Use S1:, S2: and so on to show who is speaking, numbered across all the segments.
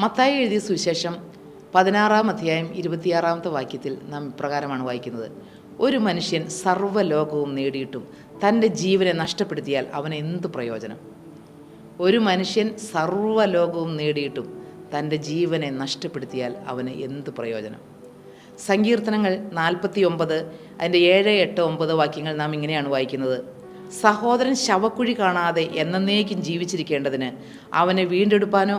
S1: മത്തായി എഴുതിയ സുവിശേഷം 16-ാം അധ്യായം 26-ാമത്തെ വാക്യത്തിൽ നാം ഇപ്രകാരമാണ് വായിക്കുന്നത്. ഒരു മനുഷ്യൻ സർവ്വലോകവും നേടിയിട്ടും തൻ്റെ ജീവനെ നഷ്ടപ്പെടുത്തിയാൽ അവന് എന്ത് പ്രയോജനം? ഒരു മനുഷ്യൻ സർവ്വലോകവും നേടിയിട്ടും തൻ്റെ ജീവനെ നഷ്ടപ്പെടുത്തിയാൽ അവന് എന്ത് പ്രയോജനം? സങ്കീർത്തനങ്ങൾ 49 അതിൻ്റെ 7, 8, 9 വാക്യങ്ങൾ നാം ഇങ്ങനെയാണ് വായിക്കുന്നത്. സഹോദരൻ ശവക്കുഴി കാണാതെ എന്നേക്കും ജീവിച്ചിരിക്കേണ്ടതിന് അവനെ വീണ്ടെടുപ്പാനോ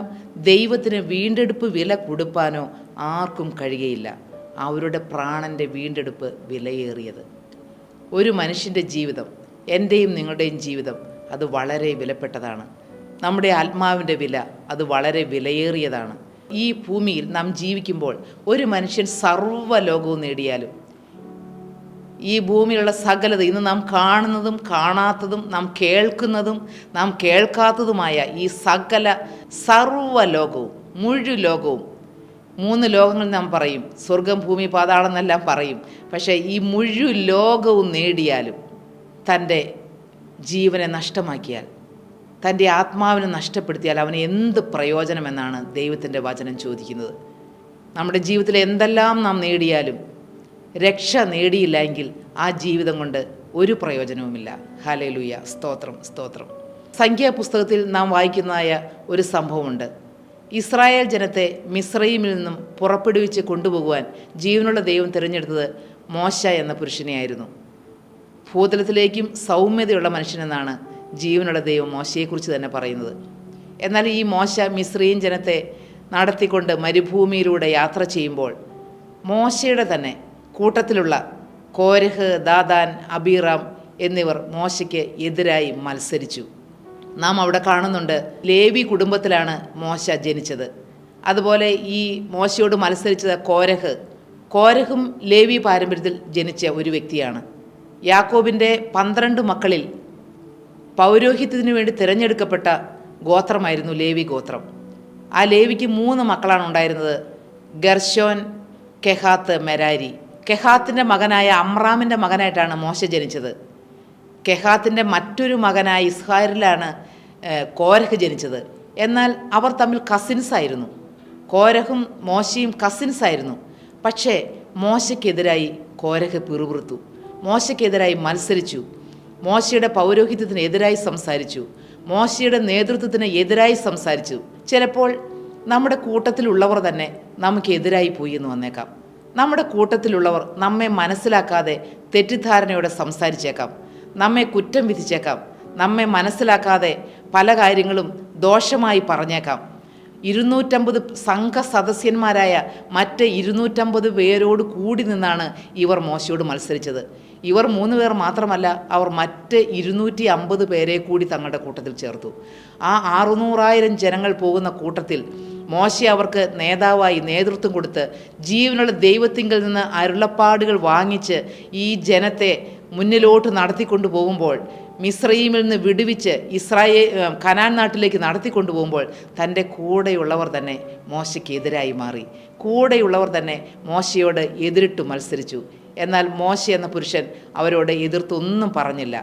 S1: ദൈവത്തിന് വീണ്ടെടുപ്പ് വില കൊടുപ്പാനോ ആർക്കും കഴിയുകയില്ല. അവരുടെ പ്രാണൻ്റെ വീണ്ടെടുപ്പ് വിലയേറിയത്. ഒരു മനുഷ്യൻ്റെ ജീവിതം, എൻ്റെയും നിങ്ങളുടെയും ജീവിതം, അത് വളരെ വിലപ്പെട്ടതാണ്. നമ്മുടെ ആത്മാവിൻ്റെ വില അത് വളരെ വിലയേറിയതാണ്. ഈ ഭൂമിയിൽ നാം ജീവിക്കുമ്പോൾ ഒരു മനുഷ്യൻ സർവ്വലോകവും നേടിയാലും ഈ ഭൂമിയിലുള്ള സകലത, ഇന്ന് നാം കാണുന്നതും കാണാത്തതും നാം കേൾക്കുന്നതും നാം കേൾക്കാത്തതുമായ ഈ സർവ്വലോകവും, മുഴുവൻ ലോകവും, 3 ലോകങ്ങൾ നാം പറയും, സ്വർഗം, ഭൂമി, പാതാളം എന്നെല്ലാം പറയും. പക്ഷേ ഈ മുഴുവൻ ലോകവും നേടിയാലും തൻ്റെ ജീവനെ നഷ്ടമാക്കിയാൽ, തൻ്റെ ആത്മാവിനെ നഷ്ടപ്പെടുത്തിയാൽ അവന് എന്ത് പ്രയോജനമെന്നാണ് ദൈവത്തിൻ്റെ വചനം ചോദിക്കുന്നത്. നമ്മുടെ ജീവിതത്തിൽ എന്തെല്ലാം നാം നേടിയാലും രക്ഷ നേടിയില്ല എങ്കിൽ ആ ജീവിതം കൊണ്ട് ഒരു പ്രയോജനവുമില്ല. ഹല്ലേലൂയ, സ്തോത്രം, സ്തോത്രം. സംഖ്യാപുസ്തകത്തിൽ നാം വായിക്കുന്നതായ ഒരു സംഭവമുണ്ട്. ഇസ്രായേൽ ജനത്തെ മിസ്രയീമിൽ നിന്നും പുറപ്പെടുവിച്ച് കൊണ്ടുപോകുവാൻ ജീവനുള്ള ദൈവം തിരഞ്ഞെടുത്തത് മോശ എന്ന പുരുഷനെയായിരുന്നു. ഭൂതലത്തിലേക്കും സൗമ്യതയുള്ള മനുഷ്യനെന്നാണ് ജീവനുള്ള ദൈവം മോശയെക്കുറിച്ച് തന്നെ പറയുന്നത്. എന്നാൽ ഈ മോശ മിസ്രയീം ജനത്തെ നടത്തിക്കൊണ്ട് മരുഭൂമിയിലൂടെ യാത്ര ചെയ്യുമ്പോൾ മോശയുടെ തന്നെ കൂട്ടത്തിലുള്ള കോരഹ്, ദാദാൻ, അബീറാം എന്നിവർ മോശയ്ക്ക് എതിരായി മത്സരിച്ചു. നാം അവിടെ കാണുന്നുണ്ട്, ലേവി കുടുംബത്തിലാണ് മോശ ജനിച്ചത്. അതുപോലെ ഈ മോശയോട് മത്സരിച്ചത് കോരഹും ലേവി പാരമ്പര്യത്തിൽ ജനിച്ച ഒരു വ്യക്തിയാണ്. യാക്കോബിൻ്റെ 12 മക്കളിൽ പൗരോഹിത്യത്തിനു വേണ്ടി തിരഞ്ഞെടുക്കപ്പെട്ട ഗോത്രമായിരുന്നു ലേവി ഗോത്രം. ആ ലേവിക്ക് 3 മക്കളാണ് ഉണ്ടായിരുന്നത്: ഗർശോൻ, കെഹാത്ത്, മെരാരി. കെഹാത്തിൻ്റെ മകനായ അമ്രാമിൻ്റെ മകനായിട്ടാണ് മോശ ജനിച്ചത്. കെഹാത്തിൻ്റെ മറ്റൊരു മകനായ ഇസ്ഹാരിലാണ് കോരഹ് ജനിച്ചത്. എന്നാൽ അവർ തമ്മിൽ കസിൻസായിരുന്നു. കോരഹും മോശയും കസിൻസായിരുന്നു. പക്ഷേ മോശയ്ക്കെതിരായി കോരഹ് പിറുപിറുത്തു, മോശയ്ക്കെതിരായി മത്സരിച്ചു, മോശയുടെ പൗരോഹിത്യത്തിന് എതിരായി സംസാരിച്ചു, മോശയുടെ നേതൃത്വത്തിന് എതിരായി സംസാരിച്ചു. ചിലപ്പോൾ നമ്മുടെ കൂട്ടത്തിലുള്ളവർ തന്നെ നമുക്കെതിരായി പോയി എന്ന് വന്നേക്കാം. നമ്മുടെ കൂട്ടത്തിലുള്ളവർ നമ്മെ മനസ്സിലാക്കാതെ തെറ്റിദ്ധാരണയോടെ സംസാരിച്ചേക്കാം, നമ്മെ കുറ്റം വിധിച്ചേക്കാം, നമ്മെ മനസ്സിലാക്കാതെ പല കാര്യങ്ങളും ദോഷമായി പറഞ്ഞേക്കാം. 250 സംഘ സദസ്യന്മാരായ മറ്റ് 250 പേരോട് കൂടി നിന്നാണ് ഇവർ മോശയോട് മത്സരിച്ചത്. ഇവർ 3 പേർ മാത്രമല്ല, അവർ മറ്റ് 250 പേരെ കൂടി തങ്ങളുടെ കൂട്ടത്തിൽ ചേർത്തു. ആ 600,000 ജനങ്ങൾ പോകുന്ന കൂട്ടത്തിൽ മോശ അവർക്ക് നേതാവായി നേതൃത്വം കൊടുത്ത് ജീവനുള്ള ദൈവത്തിങ്കിൽ നിന്ന് അരുളപ്പാടുകൾ വാങ്ങിച്ച് ഈ ജനത്തെ മുന്നിലോട്ട് നടത്തിക്കൊണ്ടു പോകുമ്പോൾ, മിസ്രയീമിൽ നിന്ന് വിടുവിച്ച് കനാൻ നാട്ടിലേക്ക് നടത്തിക്കൊണ്ടു പോകുമ്പോൾ തൻ്റെ കൂടെയുള്ളവർ തന്നെ മോശയ്ക്ക് എതിരായി മാറി. കൂടെയുള്ളവർ തന്നെ മോശയോട് എതിരിട്ടു മത്സരിച്ചു. എന്നാൽ മോശ എന്ന പുരുഷൻ അവരോട് എതിർത്തൊന്നും പറഞ്ഞില്ല.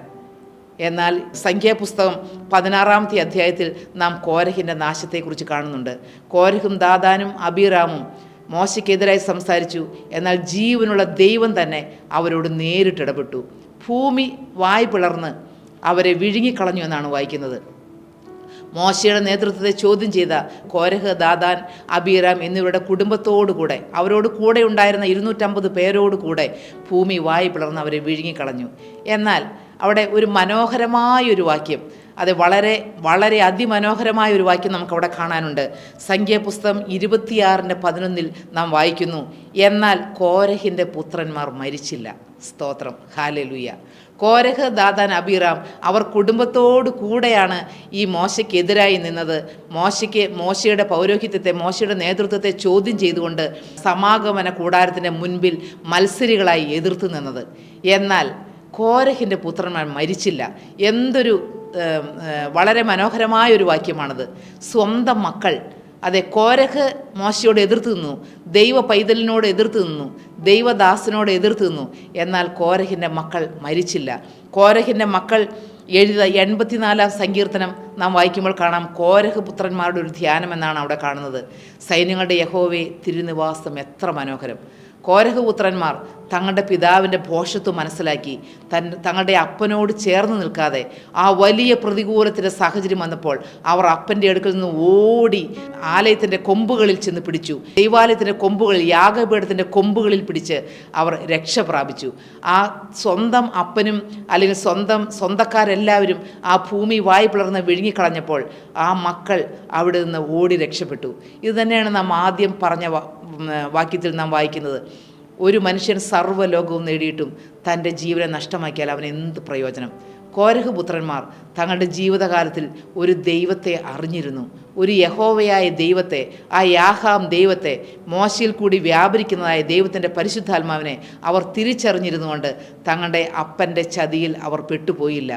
S1: എന്നാൽ സംഖ്യാപുസ്തകം 16-ാമത്തെ അധ്യായത്തിൽ നാം കോരഹിൻ്റെ നാശത്തെക്കുറിച്ച് കാണുന്നുണ്ട്. കോരഹും ദാദാനും അബീറാമും മോശയ്ക്കെതിരായി സംസാരിച്ചു. എന്നാൽ ജീവനുള്ള ദൈവം തന്നെ അവരോട് നേരിട്ടിടപെട്ടു. ഭൂമി വായ് പിളർന്ന് അവരെ വിഴുങ്ങിക്കളഞ്ഞു എന്നാണ് വായിക്കുന്നത്. മോശയുടെ നേതൃത്വത്തെ ചോദ്യം ചെയ്ത കോരഹ്, ദാദാൻ, അബീറാം എന്നിവരുടെ കുടുംബത്തോടുകൂടെ, അവരോട് കൂടെ ഉണ്ടായിരുന്ന 250 പേരോട് കൂടെ ഭൂമി വായ് പിളർന്ന് അവരെ വിഴുങ്ങിക്കളഞ്ഞു. എന്നാൽ അവിടെ ഒരു മനോഹരമായൊരു വാക്യം, അത് വളരെ വളരെ അതിമനോഹരമായ ഒരു വാക്യം നമുക്കവിടെ കാണാനുണ്ട്. സംഖ്യാപുസ്തകം 26:11 നാം വായിക്കുന്നു, എന്നാൽ കോരഹിൻ്റെ പുത്രന്മാർ മരിച്ചില്ല. സ്തോത്രം, ഹല്ലേലൂയ. കോരഹ്, ദാദാൻ, അബീറാം അവർ കുടുംബത്തോടു കൂടെയാണ് ഈ മോശയ്ക്കെതിരായി നിന്നത്. മോശയുടെ പൗരോഹിത്യത്തെ, മോശയുടെ നേതൃത്വത്തെ ചോദ്യം ചെയ്തുകൊണ്ട് സമാഗമന കൂടാരത്തിൻ്റെ മുൻപിൽ മത്സരികളായി എതിർത്ത് നിന്നത്. എന്നാൽ കോരഹിൻ്റെ പുത്രന്മാർ മരിച്ചില്ല. എന്തൊരു വളരെ മനോഹരമായൊരു വാക്യമാണത്. സ്വന്തം മക്കൾ, അതെ, കോരഹ് മോശയോട് എതിർത്ത് നിന്നു, ദൈവ പൈതലിനോട് എതിർത്ത് നിന്നു, ദൈവദാസനോട് എതിർത്ത് നിന്നു. എന്നാൽ കോരഹിൻ്റെ മക്കൾ മരിച്ചില്ല. കോരഹിൻ്റെ മക്കൾ എഴുതിയ 84-ാം സങ്കീർത്തനം നാം വായിക്കുമ്പോൾ കാണാം, കോരഹ് പുത്രന്മാരുടെ ഒരു ധ്യാനം എന്നാണ് അവിടെ കാണുന്നത്. സൈന്യങ്ങളുടെ യഹോവേ, തിരുനിവാസം എത്ര മനോഹരം. കോരഹ് പുത്രന്മാർ തങ്ങളുടെ പിതാവിൻ്റെ ഭോഷത്വം മനസ്സിലാക്കി തങ്ങളുടെ അപ്പനോട് ചേർന്ന് നിൽക്കാതെ ആ വലിയ പ്രതികൂലത്തിൻ്റെ സാഹചര്യം വന്നപ്പോൾ അവർ അപ്പൻ്റെ അടുക്കൽ നിന്ന് ഓടി ആലയത്തിൻ്റെ കൊമ്പുകളിൽ ചെന്ന് പിടിച്ചു. ദൈവാലയത്തിൻ്റെ കൊമ്പുകളിൽ, യാഗപീഠത്തിൻ്റെ കൊമ്പുകളിൽ പിടിച്ച് അവർ രക്ഷ പ്രാപിച്ചു. ആ സ്വന്തം അപ്പനും അല്ലെങ്കിൽ സ്വന്തക്കാരെല്ലാവരും ആ ഭൂമി വായി പിളർന്ന് വിഴുങ്ങിക്കളഞ്ഞപ്പോൾ ആ മക്കൾ അവിടെ നിന്ന് ഓടി രക്ഷപ്പെട്ടു. ഇത് തന്നെയാണ് നാം ആദ്യം പറഞ്ഞ വാക്യത്തിൽ നാം വായിക്കുന്നത്. ഒരു മനുഷ്യൻ സർവ്വലോകവും നേടിയിട്ടും തൻ്റെ ജീവനെ നഷ്ടമാക്കിയാൽ അവന് എന്ത് പ്രയോജനം? കോരഹ് പുത്രന്മാർ തങ്ങളുടെ ജീവിതകാലത്തിൽ ഒരു ദൈവത്തെ അറിഞ്ഞിരുന്നു, ഒരു യഹോവയായ ദൈവത്തെ, ആ യാഹാം ദൈവത്തെ, മോശയിൽ കൂടി വ്യാപരിക്കുന്നതായ ദൈവത്തിൻ്റെ പരിശുദ്ധാത്മാവിനെ അവർ തിരിച്ചറിഞ്ഞിരുന്നുകൊണ്ട് തങ്ങളുടെ അപ്പൻ്റെ ചതിയിൽ അവർ പെട്ടുപോയില്ല.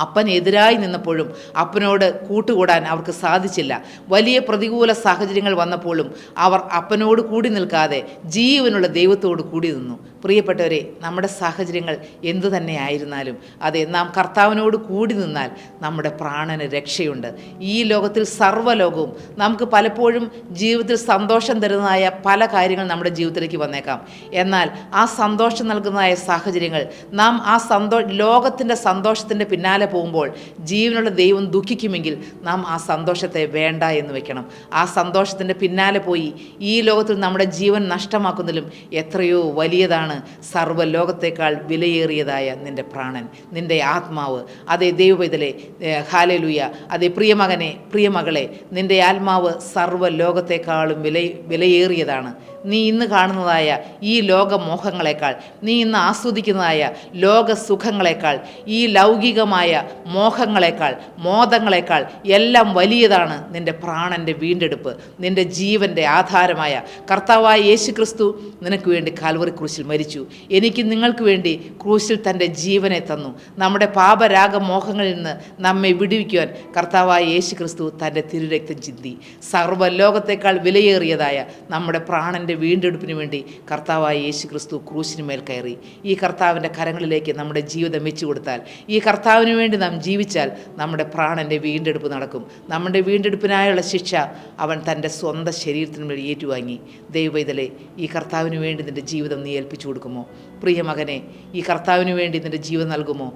S1: അപ്പൻ എതിരായി നിന്നപ്പോഴും അപ്പനോട് കൂട്ടുകൂടാൻ അവർക്ക് സാധിച്ചില്ല. വലിയ പ്രതികൂല സാഹചര്യങ്ങൾ വന്നപ്പോഴും അവർ അപ്പനോട് കൂടി നിൽക്കാതെ ജീവനുള്ള ദൈവത്തോട് കൂടി നിന്നു. പ്രിയപ്പെട്ടവരെ, നമ്മുടെ സാഹചര്യങ്ങൾ എന്തു തന്നെ ആയിരുന്നാലും അതെ, നാം കർത്താവിനോട് കൂടി നിന്നാൽ നമ്മുടെ പ്രാണന് രക്ഷയുണ്ട്. ഈ ലോകത്തിൽ സർവ്വലോകവും നമുക്ക് പലപ്പോഴും ജീവിതത്തിൽ സന്തോഷം തരുന്നതായ പല കാര്യങ്ങൾ നമ്മുടെ ജീവിതത്തിലേക്ക് വന്നേക്കാം. എന്നാൽ ആ സന്തോഷം നൽകുന്നതായ സാഹചര്യങ്ങൾ നാം ആ ലോകത്തിൻ്റെ സന്തോഷത്തിൻ്റെ പിന്നാലെ പോകുമ്പോൾ ജീവനുള്ള ദൈവം ദുഃഖിക്കുമെങ്കിൽ നാം ആ സന്തോഷത്തെ വേണ്ട എന്ന് വെക്കണം. ആ സന്തോഷത്തിൻ്റെ പിന്നാലെ പോയി ഈ ലോകത്തിൽ നമ്മുടെ ജീവൻ നഷ്ടമാക്കുന്നതിലും എത്രയോ വലിയതാണ് സർവ്വലോകത്തേക്കാൾ വിലയേറിയതായ നിൻ്റെ പ്രാണൻ, നിൻ്റെ ആത്മാവ്. അതേ ദൈവപൈതലേ, ഹല്ലേലൂയ. അതേ പ്രിയമകനെ, പ്രിയമകളെ, നിൻ്റെ ആത്മാവ് സർവ്വലോകത്തേക്കാളും വിലയേറിയതാണ്. നീ ഇന്ന് കാണുന്നതായ ഈ ലോകമോഹങ്ങളെക്കാൾ, നീ ഇന്ന് ആസ്വദിക്കുന്നതായ ലോകസുഖങ്ങളെക്കാൾ, ഈ ലൗകികമായ മോഹങ്ങളെക്കാൾ, മോദങ്ങളെക്കാൾ എല്ലാം വലിയതാണ് നിൻ്റെ പ്രാണൻ്റെ വീണ്ടെടുപ്പ്. നിൻ്റെ ജീവൻ്റെ ആധാരമായ കർത്താവായ യേശു ക്രിസ്തു നിനക്ക് വേണ്ടി കാൽവറി ക്രൂശിൽ മരിച്ചു. എനിക്ക് നിങ്ങൾക്ക് വേണ്ടി ക്രൂശിൽ തൻ്റെ ജീവനെ തന്നു. നമ്മുടെ പാപരാഗമോഹങ്ങളിൽ നിന്ന് നമ്മെ വിടുവിക്കുവാൻ കർത്താവായ യേശു ക്രിസ്തു തൻ്റെ തിരുരക്തം ചിന്തി. സർവ്വലോകത്തേക്കാൾ വിലയേറിയതായ നമ്മുടെ പ്രാണൻ്റെ വീണ്ടെടുപ്പിന് വേണ്ടി കർത്താവായ യേശു ക്രിസ്തു ക്രൂശിനുമേൽ കയറി. ഈ കർത്താവിൻ്റെ കരങ്ങളിലേക്ക് നമ്മുടെ ജീവിതം വെച്ചു കൊടുത്താൽ, ഈ കർത്താവിന് വേണ്ടി നാം ജീവിച്ചാൽ നമ്മുടെ പ്രാണൻ്റെ വീണ്ടെടുപ്പ് നടക്കും. നമ്മുടെ വീണ്ടെടുപ്പിനായുള്ള ശിക്ഷ അവൻ തൻ്റെ സ്വന്തം ശരീരത്തിന് മേൽ ഏറ്റുവാങ്ങി. ദൈവപൈതലേ, ഈ കർത്താവിന് വേണ്ടി നിൻ്റെ ജീവിതം നീ ഏൽപ്പിച്ചു കൊടുക്കുമോ? പ്രിയമകനെ, ഈ കർത്താവിന് വേണ്ടി നിൻ്റെ ജീവൻ നൽകുമോ?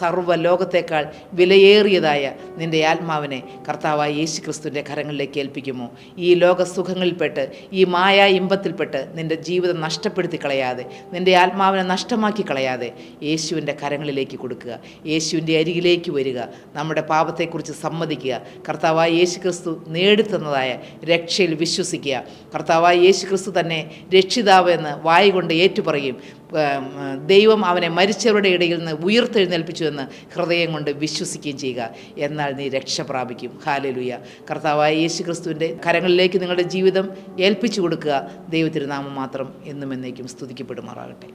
S1: സർവ്വലോകത്തേക്കാൾ വിലയേറിയതായ നിൻ്റെ ആത്മാവിനെ കർത്താവായ യേശു ക്രിസ്തുവിൻ്റെ കരങ്ങളിലേക്ക് ഏൽപ്പിക്കുമോ? ഈ ലോകസുഖങ്ങളിൽപ്പെട്ട്, ഈ ഇമ്പത്തിൽപ്പെട്ട് നിൻ്റെ ജീവിതം നഷ്ടപ്പെടുത്തി കളയാതെ, നിൻ്റെ ആത്മാവിനെ നഷ്ടമാക്കി കളയാതെ യേശുവിൻ്റെ കരങ്ങളിലേക്ക് കൊടുക്കുക. യേശുവിൻ്റെ അരികിലേക്ക് വരിക. നമ്മുടെ പാപത്തെക്കുറിച്ച് സമ്മതിക്കുക. കർത്താവായ യേശു ക്രിസ്തു നേടിത്തന്നതായ രക്ഷയിൽ വിശ്വസിക്കുക. കർത്താവായ യേശു ക്രിസ്തു തന്നെ രക്ഷിതാവ് എന്ന് വായി കൊണ്ട് ഏറ്റുപറയും. ദൈവം അവനെ മരിച്ചവരുടെ ഇടയിൽ നിന്ന് ഉയർത്തെഴുന്നേൽപ്പിച്ചു എന്ന് ഹൃദയം കൊണ്ട് വിശ്വസിക്കുകയും ചെയ്യുക. എന്നാൽ നീ രക്ഷ പ്രാപിക്കും. ഹല്ലേലൂയ. കർത്താവായ യേശു ക്രിസ്തുവിൻ്റെ കരങ്ങളിലേക്ക് നിങ്ങളുടെ ജീവിതം ഏൽപ്പിച്ചു കൊടുക്കുക. ദൈവത്തിരുനാമം മാത്രം എന്നും എന്നേക്കും സ്തുതിക്കപ്പെടുമാറാകട്ടെ.